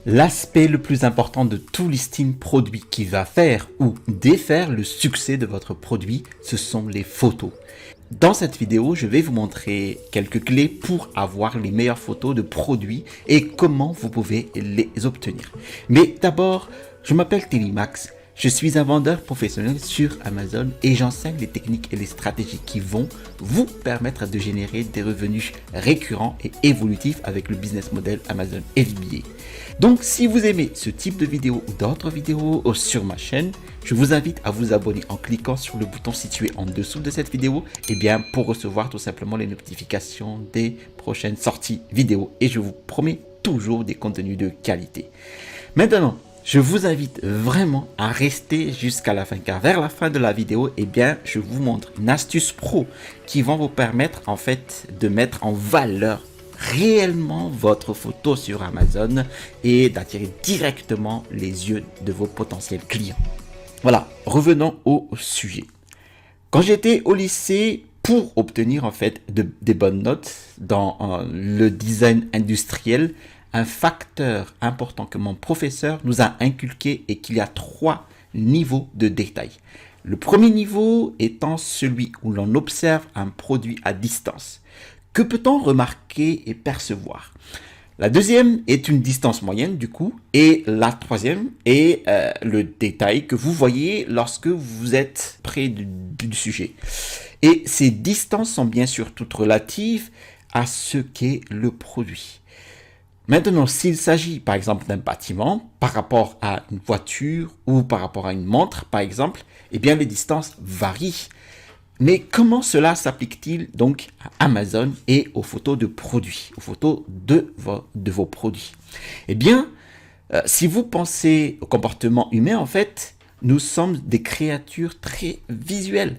L'aspect le plus important de tout listing produit qui va faire ou défaire le succès de votre produit, ce sont les photos. Dans cette vidéo, je vais vous montrer quelques clés pour avoir les meilleures photos de produits et comment vous pouvez les obtenir. Mais d'abord, je m'appelle Télimax. Je suis un vendeur professionnel sur Amazon et j'enseigne les techniques et les stratégies qui vont vous permettre de générer des revenus récurrents et évolutifs avec le business model Amazon FBA. Donc, si vous aimez ce type de vidéo ou d'autres vidéos sur ma chaîne, je vous invite à vous abonner en cliquant sur le bouton situé en dessous de cette vidéo pour recevoir tout simplement les notifications des prochaines sorties vidéo. Et je vous promets toujours des contenus de qualité. Maintenant, je vous invite vraiment à rester jusqu'à la fin car vers la fin de la vidéo, je vous montre une astuce pro qui va vous permettre en fait de mettre en valeur réellement votre photo sur Amazon et d'attirer directement les yeux de vos potentiels clients. Voilà, revenons au sujet. Quand j'étais au lycée, pour obtenir en fait des bonnes notes dans le design industriel, un facteur important que mon professeur nous a inculqué est qu'il y a 3 niveaux de détail. Le premier niveau étant celui où l'on observe un produit à distance. Que peut-on remarquer et percevoir? La deuxième est une distance moyenne du coup et la troisième est le détail que vous voyez lorsque vous êtes près du sujet. Et ces distances sont bien sûr toutes relatives à ce qu'est le produit. Maintenant, s'il s'agit par exemple d'un bâtiment par rapport à une voiture ou par rapport à une montre par exemple, les distances varient. Mais comment cela s'applique-t-il donc à Amazon et aux photos de produits, aux photos de vos produits? Si vous pensez au comportement humain, en fait, nous sommes des créatures très visuelles.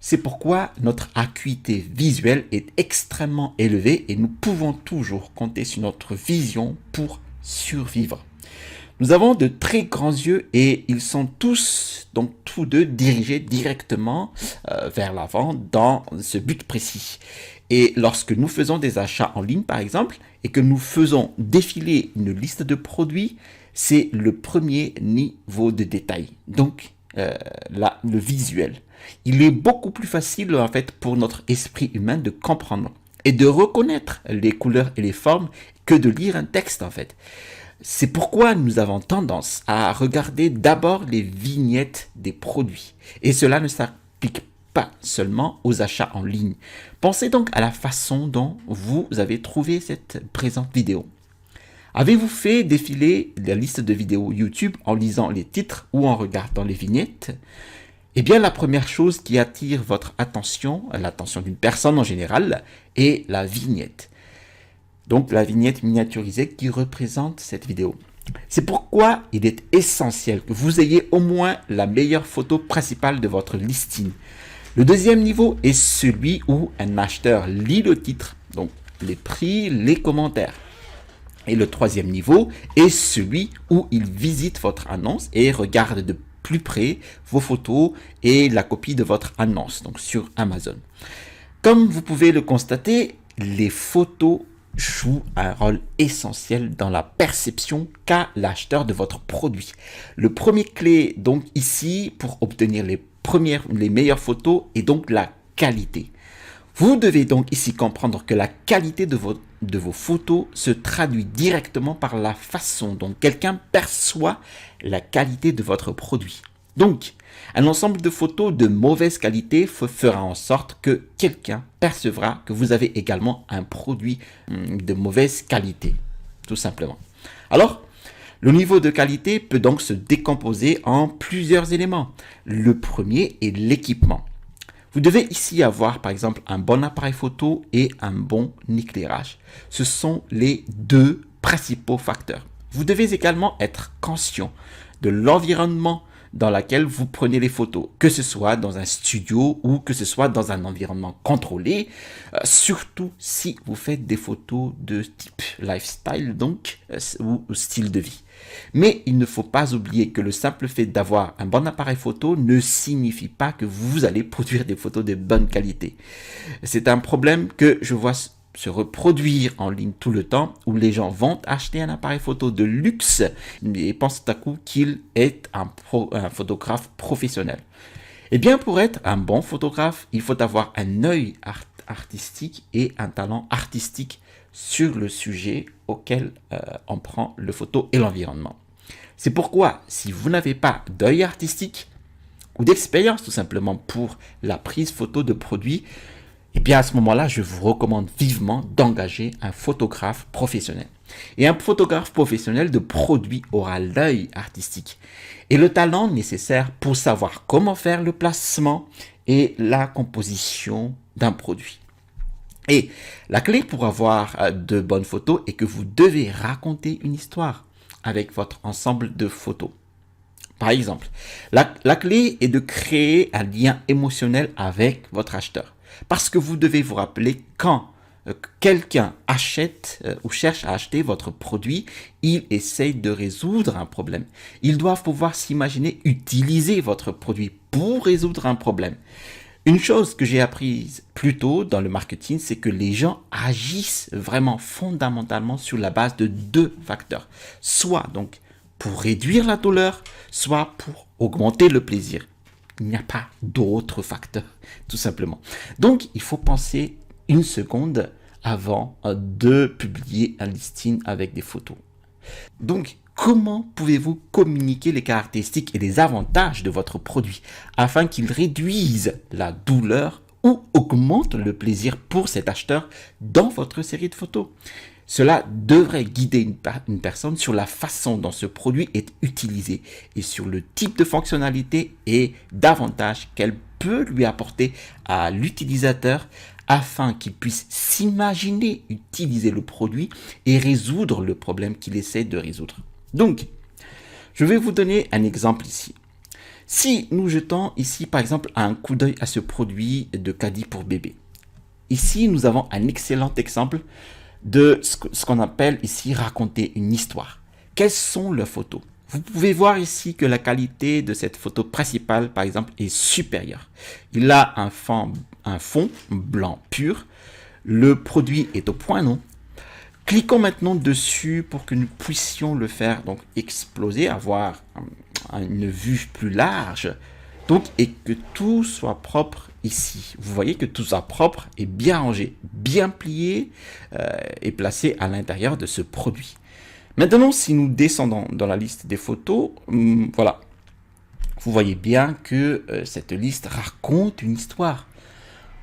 C'est pourquoi notre acuité visuelle est extrêmement élevée et nous pouvons toujours compter sur notre vision pour survivre. Nous avons de très grands yeux et ils sont tous deux dirigés directement vers l'avant dans ce but précis. Et lorsque nous faisons des achats en ligne par exemple et que nous faisons défiler une liste de produits, c'est le premier niveau de détail. Donc le visuel. Il est beaucoup plus facile en fait pour notre esprit humain de comprendre et de reconnaître les couleurs et les formes que de lire un texte en fait. C'est pourquoi nous avons tendance à regarder d'abord les vignettes des produits. Et cela ne s'applique pas seulement aux achats en ligne. Pensez donc à la façon dont vous avez trouvé cette présente vidéo. Avez-vous fait défiler la liste de vidéos YouTube en lisant les titres ou en regardant les vignettes? La première chose qui attire votre attention, l'attention d'une personne en général, est la vignette. Donc la vignette miniaturisée qui représente cette vidéo. C'est pourquoi il est essentiel que vous ayez au moins la meilleure photo principale de votre listing. Le deuxième niveau est celui où un acheteur lit le titre, donc les prix, les commentaires. Et le troisième niveau est celui où il visite votre annonce et regarde de plus près vos photos et la copie de votre annonce, donc sur Amazon. Comme vous pouvez le constater, les photos jouent un rôle essentiel dans la perception qu'a l'acheteur de votre produit. Le premier clé donc ici pour obtenir les meilleures photos est donc la qualité. Vous devez donc ici comprendre que la qualité de vos photos se traduit directement par la façon dont quelqu'un perçoit la qualité de votre produit. Donc, un ensemble de photos de mauvaise qualité fera en sorte que quelqu'un percevra que vous avez également un produit de mauvaise qualité, tout simplement. Alors, le niveau de qualité peut donc se décomposer en plusieurs éléments. Le premier est l'équipement. Vous devez ici avoir par exemple un bon appareil photo et un bon éclairage. Ce sont les 2 principaux facteurs. Vous devez également être conscient de l'environnement dans lequel vous prenez les photos, que ce soit dans un studio ou que ce soit dans un environnement contrôlé, surtout si vous faites des photos de type lifestyle ou style de vie. Mais il ne faut pas oublier que le simple fait d'avoir un bon appareil photo ne signifie pas que vous allez produire des photos de bonne qualité. C'est un problème que je vois se reproduire en ligne tout le temps, où les gens vont acheter un appareil photo de luxe et pensent tout à coup qu'il est un photographe professionnel. Eh bien, pour être un bon photographe, il faut avoir un œil artistique et un talent artistique sur le sujet auquel on prend le photo et l'environnement. C'est pourquoi, si vous n'avez pas d'œil artistique ou d'expérience tout simplement pour la prise photo de produits, eh bien à ce moment-là, je vous recommande vivement d'engager un photographe professionnel. Et un photographe professionnel de produits aura l'œil artistique et le talent nécessaire pour savoir comment faire le placement et la composition d'un produit. Et la clé pour avoir de bonnes photos est que vous devez raconter une histoire avec votre ensemble de photos. Par exemple, la clé est de créer un lien émotionnel avec votre acheteur. Parce que vous devez vous rappeler quand quelqu'un achète ou cherche à acheter votre produit, il essaye de résoudre un problème. Ils doivent pouvoir s'imaginer utiliser votre produit pour résoudre un problème. Une chose que j'ai apprise plus tôt dans le marketing, c'est que les gens agissent vraiment fondamentalement sur la base de deux facteurs. Soit donc pour réduire la douleur, soit pour augmenter le plaisir. Il n'y a pas d'autres facteurs, tout simplement. Donc, il faut penser une seconde avant de publier un listing avec des photos. Donc, comment pouvez-vous communiquer les caractéristiques et les avantages de votre produit afin qu'il réduise la douleur ou augmente le plaisir pour cet acheteur dans votre série de photos? Cela devrait guider une personne sur la façon dont ce produit est utilisé et sur le type de fonctionnalité et d'avantages qu'elle peut lui apporter à l'utilisateur afin qu'il puisse s'imaginer utiliser le produit et résoudre le problème qu'il essaie de résoudre. Donc, je vais vous donner un exemple ici. Si nous jetons ici par exemple un coup d'œil à ce produit de caddie pour bébé. Ici, nous avons un excellent exemple de ce qu'on appelle ici raconter une histoire. Quelles sont leurs photos? Vous pouvez voir ici que la qualité de cette photo principale, par exemple, est supérieure. Il a un fond blanc pur. Le produit est au point non. Cliquons maintenant dessus pour que nous puissions le faire donc exploser, avoir une vue plus large. Donc, et que tout soit propre ici. Vous voyez que tout soit propre et bien rangé, bien plié et placé à l'intérieur de ce produit. Maintenant, si nous descendons dans la liste des photos, voilà. Vous voyez bien que cette liste raconte une histoire.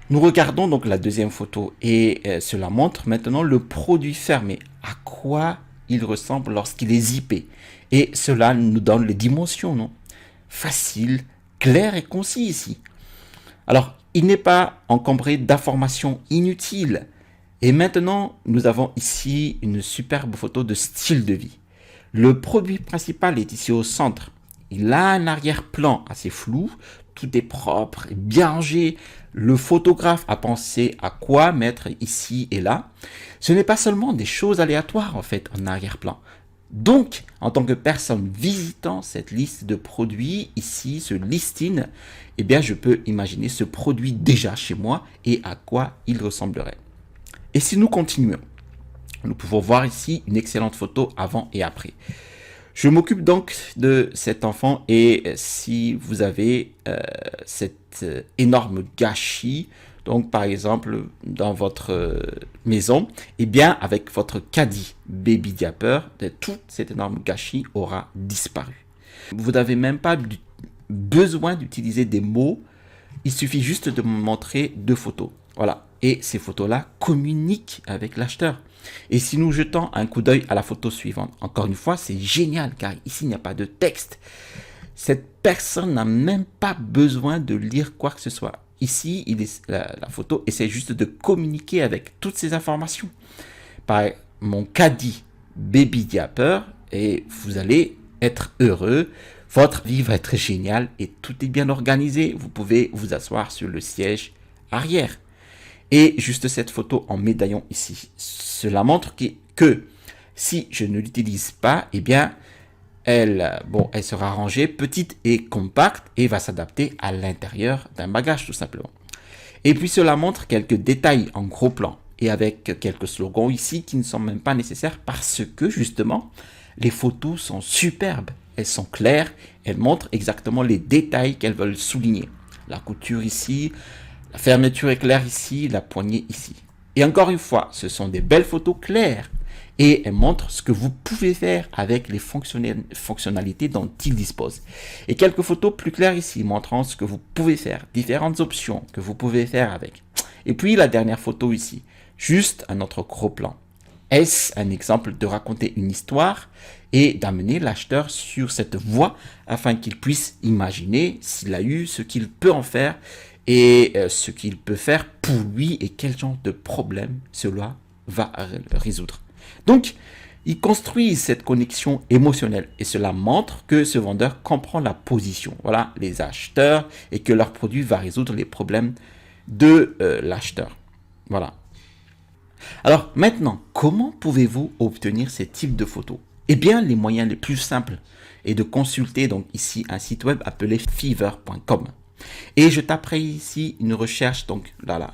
Nous regardons donc la deuxième photo et cela montre maintenant le produit fermé. À quoi il ressemble lorsqu'il est zippé. Et cela nous donne les dimensions, non? Facile, clair et concis ici. Alors, il n'est pas encombré d'informations inutiles. Et maintenant, nous avons ici une superbe photo de style de vie. Le produit principal est ici au centre. Il a un arrière-plan assez flou, tout est propre et bien rangé. Le photographe a pensé à quoi mettre ici et là. Ce n'est pas seulement des choses aléatoires en fait en arrière-plan. Donc, en tant que personne visitant cette liste de produits, ici, ce listing, eh bien, je peux imaginer ce produit déjà chez moi et à quoi il ressemblerait. Et si nous continuons, nous pouvons voir ici une excellente photo avant et après. Je m'occupe donc de cet enfant et si vous avez cet énorme gâchis, donc par exemple dans votre maison, eh bien avec votre caddie Baby Diaper, tout cet énorme gâchis aura disparu. Vous n'avez même pas besoin d'utiliser des mots, il suffit juste de me montrer deux photos. Voilà. Et ces photos-là communiquent avec l'acheteur. Et si nous jetons un coup d'œil à la photo suivante, encore une fois, c'est génial car ici, il n'y a pas de texte. Cette personne n'a même pas besoin de lire quoi que ce soit. Ici, la photo essaie juste de communiquer avec toutes ces informations. Par mon caddie Baby Diaper et vous allez être heureux. Votre vie va être géniale et tout est bien organisé. Vous pouvez vous asseoir sur le siège arrière. Et juste cette photo en médaillon ici. Cela montre que si je ne l'utilise pas, eh bien, elle sera rangée petite et compacte et va s'adapter à l'intérieur d'un bagage tout simplement. Et puis cela montre quelques détails en gros plan. et avec quelques slogans ici qui ne sont même pas nécessaires parce que justement, les photos sont superbes. Elles sont claires, elles montrent exactement les détails qu'elles veulent souligner. La couture ici, la fermeture est claire ici, la poignée ici. Et encore une fois, ce sont des belles photos claires et elles montrent ce que vous pouvez faire avec les fonctionnalités dont ils disposent. Et quelques photos plus claires ici montrant ce que vous pouvez faire, différentes options que vous pouvez faire avec. Et puis la dernière photo ici, juste un autre gros plan. Est-ce un exemple de raconter une histoire et d'amener l'acheteur sur cette voie afin qu'il puisse imaginer s'il a eu ce qu'il peut en faire et ce qu'il peut faire pour lui et quel genre de problème cela va résoudre. Donc, ils construisent cette connexion émotionnelle et cela montre que ce vendeur comprend la position, voilà, les acheteurs et que leur produit va résoudre les problèmes de l'acheteur. Voilà. Alors maintenant, comment pouvez-vous obtenir ces types de photos? Eh bien, les moyens les plus simples est de consulter donc ici un site web appelé fiverr.com. Et je taperai ici une recherche, donc là,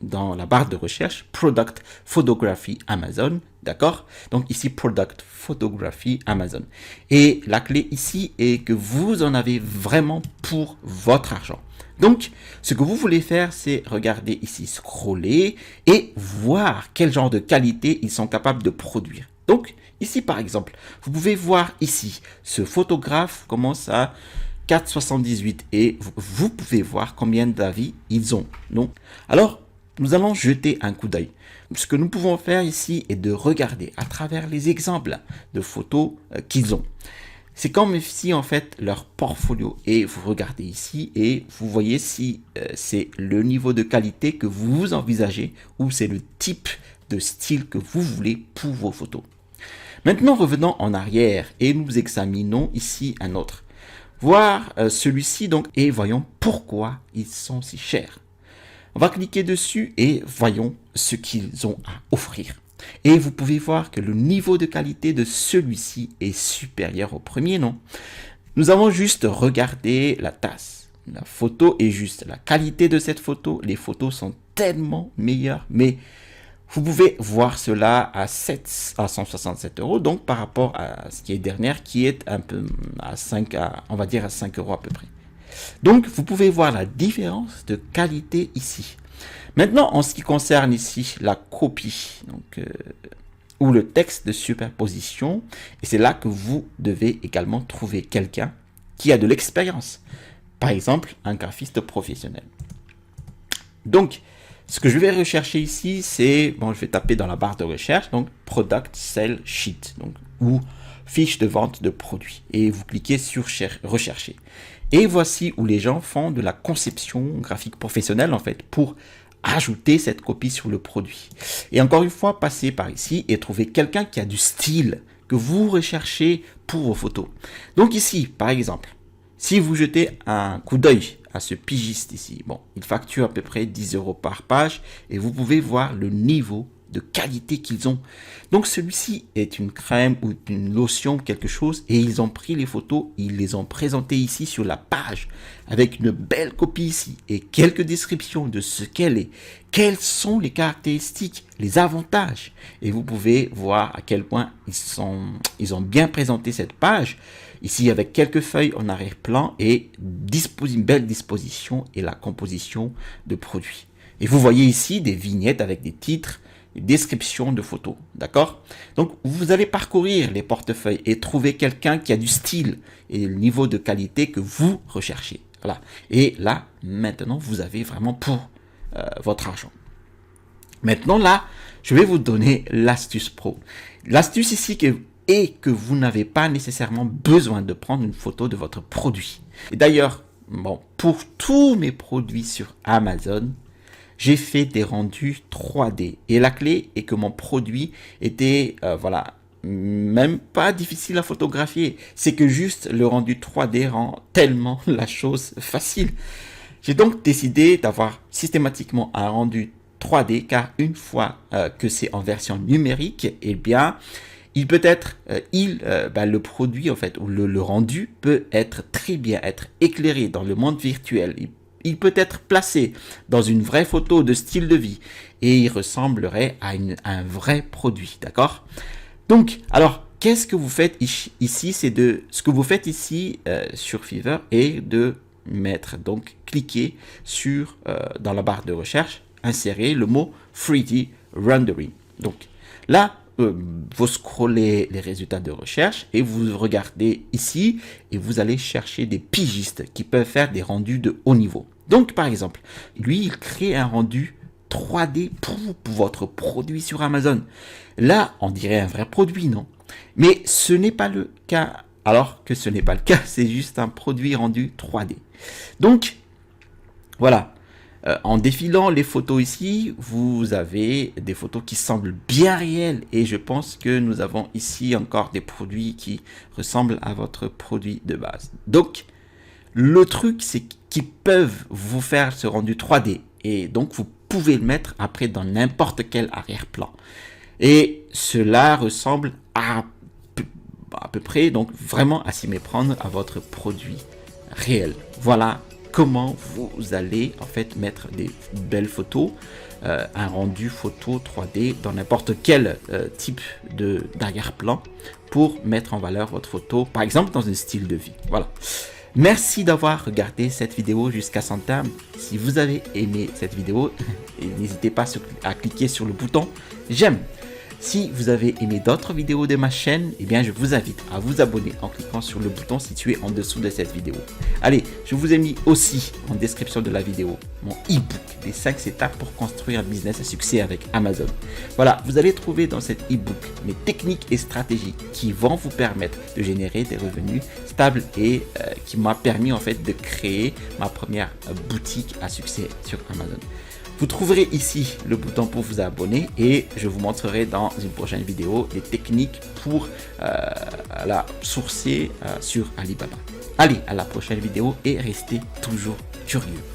dans la barre de recherche, Product Photography Amazon, d'accord? Donc ici, Product Photography Amazon. Et la clé ici est que vous en avez vraiment pour votre argent. Donc, ce que vous voulez faire, c'est regarder ici, scroller et voir quel genre de qualité ils sont capables de produire. Donc, ici par exemple, vous pouvez voir ici, ce photographe commence à 4,78 et vous pouvez voir combien d'avis ils ont. Donc, alors, nous allons jeter un coup d'œil. Ce que nous pouvons faire ici est de regarder à travers les exemples de photos qu'ils ont. C'est comme si en fait leur portfolio et vous regardez ici et vous voyez si c'est le niveau de qualité que vous envisagez ou c'est le type de style que vous voulez pour vos photos. Maintenant revenons en arrière et nous examinons ici un autre. Voir celui-ci donc et voyons pourquoi ils sont si chers. On va cliquer dessus et voyons ce qu'ils ont à offrir. Et vous pouvez voir que le niveau de qualité de celui-ci est supérieur au premier, non? Nous avons juste regardé la tasse. La photo est juste. La qualité de cette photo, les photos sont tellement meilleures. Mais vous pouvez voir cela à 167 €, donc par rapport à ce qui est dernière, qui est un peu à 5, on va dire à 5 € à peu près. Donc, vous pouvez voir la différence de qualité ici. Maintenant, en ce qui concerne ici la copie, donc, ou le texte de superposition, et c'est là que vous devez également trouver quelqu'un qui a de l'expérience. Par exemple, un graphiste professionnel. Donc, ce que je vais rechercher ici, c'est, bon, je vais taper dans la barre de recherche, donc Product Sell Sheet, donc, ou fiche de vente de produits. Et vous cliquez sur rechercher. Et voici où les gens font de la conception graphique professionnelle, en fait, pour ajouter cette copie sur le produit. Et encore une fois, passez par ici et trouvez quelqu'un qui a du style que vous recherchez pour vos photos. Donc ici, par exemple, si vous jetez un coup d'œil à ce pigiste ici, bon, il facture à peu près 10 € par page et vous pouvez voir le niveau de qualité qu'ils ont. Donc celui-ci est une crème ou une lotion, quelque chose, et ils ont pris les photos, ils les ont présentées ici sur la page avec une belle copie ici et quelques descriptions de ce qu'elle est, quelles sont les caractéristiques, les avantages, et vous pouvez voir à quel point ils ont bien présenté cette page ici avec quelques feuilles en arrière-plan et une belle disposition et la composition de produits. Et vous voyez ici des vignettes avec des titres, description de photos, d'accord? Donc, vous allez parcourir les portefeuilles et trouver quelqu'un qui a du style et le niveau de qualité que vous recherchez. Voilà. Et là, maintenant, vous avez vraiment pour votre argent. Maintenant, là, je vais vous donner l'astuce pro. L'astuce ici est que vous n'avez pas nécessairement besoin de prendre une photo de votre produit. Et d'ailleurs, bon, pour tous mes produits sur Amazon, j'ai fait des rendus 3D et la clé est que mon produit était, voilà, même pas difficile à photographier. C'est que juste le rendu 3D rend tellement la chose facile. J'ai donc décidé d'avoir systématiquement un rendu 3D car une fois que c'est en version numérique, eh bien, il peut être, le produit en fait, ou le rendu peut être très bien être éclairé dans le monde virtuel. il peut être placé dans une vraie photo de style de vie et il ressemblerait à un vrai produit, d'accord? Donc, alors, qu'est-ce que vous faites ici? Ce que vous faites ici sur Fiverr est de cliquer sur, dans la barre de recherche, insérer le mot 3D Rendering. Donc, là, vous scrollez les résultats de recherche et vous regardez ici et vous allez chercher des pigistes qui peuvent faire des rendus de haut niveau. Donc, par exemple, lui, il crée un rendu 3D pour votre produit sur Amazon. Là, on dirait un vrai produit, non? Mais ce n'est pas le cas. Alors que ce n'est pas le cas, c'est juste un produit rendu 3D. Donc, voilà. En défilant les photos ici, vous avez des photos qui semblent bien réelles et je pense que nous avons ici encore des produits qui ressemblent à votre produit de base. Donc, le truc, c'est qu'ils peuvent vous faire ce rendu 3D et donc vous pouvez le mettre après dans n'importe quel arrière-plan. Et cela ressemble à peu près, donc vraiment à s'y méprendre à votre produit réel. Voilà comment vous allez en fait mettre des belles photos, un rendu photo 3D dans n'importe quel type d'arrière-plan pour mettre en valeur votre photo, par exemple dans un style de vie. Voilà. Merci d'avoir regardé cette vidéo jusqu'à son terme. Si vous avez aimé cette vidéo, n'hésitez pas à cliquer sur le bouton j'aime. Si vous avez aimé d'autres vidéos de ma chaîne, eh bien je vous invite à vous abonner en cliquant sur le bouton situé en dessous de cette vidéo. Allez, je vous ai mis aussi en description de la vidéo mon e-book des 5 étapes pour construire un business à succès avec Amazon. Voilà, vous allez trouver dans cet e-book mes techniques et stratégies qui vont vous permettre de générer des revenus stables et qui m'a permis en fait de créer ma première boutique à succès sur Amazon. Vous trouverez ici le bouton pour vous abonner et je vous montrerai dans une prochaine vidéo des techniques pour la sourcer sur Alibaba. Allez, à la prochaine vidéo et restez toujours curieux.